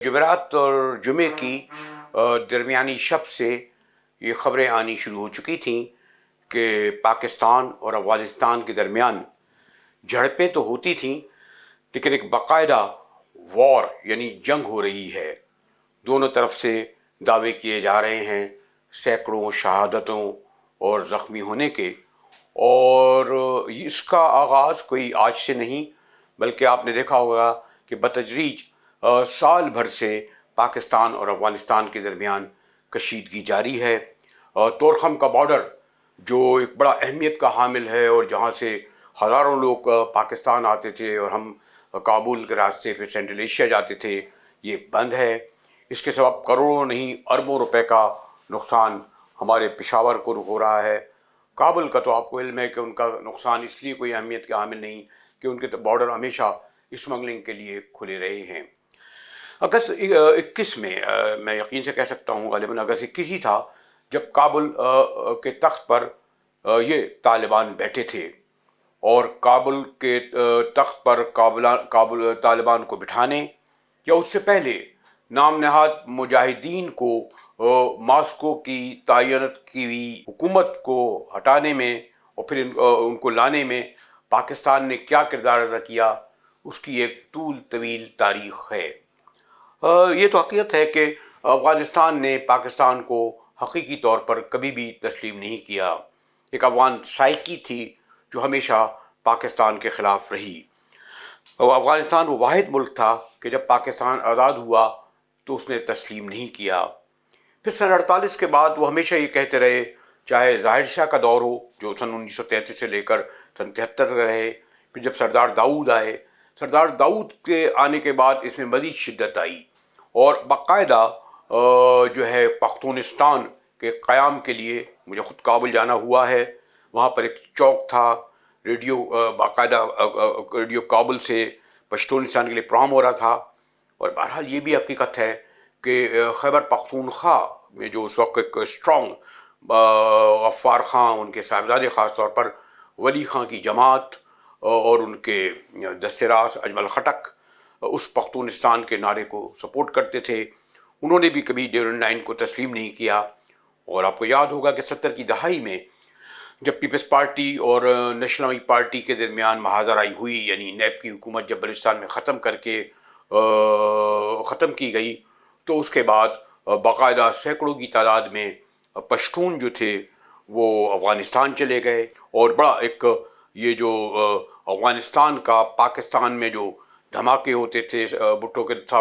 जमेरात और जुमे की दरमियानी शब से ये ख़बरें आनी शुरू हो चुकी थीं कि पाकिस्तान और अफ़गानिस्तान के दरमियान झड़पें तो होती थीं, लेकिन एक बाकायदा वॉर यानी जंग हो रही है। दोनों तरफ से दावे किए जा रहे हैं सैकड़ों शहादतों और ज़ख्मी होने के, और इसका आगाज़ कोई आज से नहीं, बल्कि आपने देखा होगा कि बतदरीज साल भर से पाकिस्तान और अफ़गानिस्तान के दरमियान कशीदगी जारी है। तोरखम का बॉर्डर जो एक बड़ा अहमियत का हामिल है और जहाँ से हज़ारों लोग पाकिस्तान आते थे और हम काबुल के रास्ते पे सेंट्रल एशिया जाते थे, ये बंद है। इसके सबब करोड़ों नहीं अरबों रुपए का नुकसान हमारे पेशावर को हो रहा है। काबुल का तो आपको इल्म है कि उनका नुकसान इसलिए कोई अहमियत का हामिल नहीं कि उनके तो बॉर्डर हमेशा स्मगलिंग के लिए खुले रहे हैं। अगस्त 21 में मैं यकीन से कह सकता हूँ ग़ालिबन अगस्त 21 ही था जब काबुल के तख्त पर ये तालिबान बैठे थे, और काबुल के तख्त पर काबुल तालिबान को बिठाने या उससे पहले नाम नहाद मुजाहिदीन को मॉस्को की तैनात की हुई हुकूमत को हटाने में और फिर उनको लाने में पाकिस्तान ने क्या किरदार अदा किया, उसकी एक तूल तवील तारीख़ है। ये तो हकीकत है कि अफ़गानिस्तान ने पाकिस्तान को हकीकी तौर पर कभी भी तस्लीम नहीं किया। एक अफ़गान साइकी थी जो हमेशा पाकिस्तान के ख़िलाफ़ रही। अफ़गानिस्तान वो वाहिद मुल्क था कि जब पाकिस्तान आज़ाद हुआ तो उसने तस्लीम नहीं किया। फिर सन 48 के बाद वो हमेशा ये कहते रहे, चाहे ज़ाहिर शाह का दौर हो जो सन 1933 से लेकर सन 73 का रहे, फिर जब सरदार दाऊद आए, सरदार दाऊद के आने के बाद इसमें मज़ीद शिद्दत आई और बाकायदा जो है पख्तूनिस्तान के क़याम के लिए मुझे ख़ुद काबुल जाना हुआ है। वहाँ पर एक चौक था, रेडियो बाकायदा रेडियो काबुल से पश्तूनिस्तान के लिए प्रोग्राम हो रहा था। और बहरहाल ये भी हकीकत है कि खैबर पख्तूनख्वा में जो उस वक्त एक स्ट्रॉन्ग गफ्फार ख़ां, उनके साहबजादे ख़ास तौर पर वली ख़ां की जमात और उनके दस्तेरास अजमल खटक उस पख्तूनिस्तान के नारे को सपोर्ट करते थे। उन्होंने भी कभी ड्यूरेंट लाइन को तस्लीम नहीं किया। और आपको याद होगा कि 70 की दहाई में जब पीपल्स पार्टी और नेशनल पार्टी के दरमियान महाजराई हुई, यानी नैब की हुकूमत जब बलूचिस्तान में ख़त्म करके ख़त्म की गई, तो उसके बाद बाकायदा सैकड़ों की तादाद में पश्तून जो थे वो अफ़गानिस्तान चले गए। और बड़ा एक ये जो अफ़गानिस्तान का पाकिस्तान में जो धमाके होते थे भुट्टो के साथ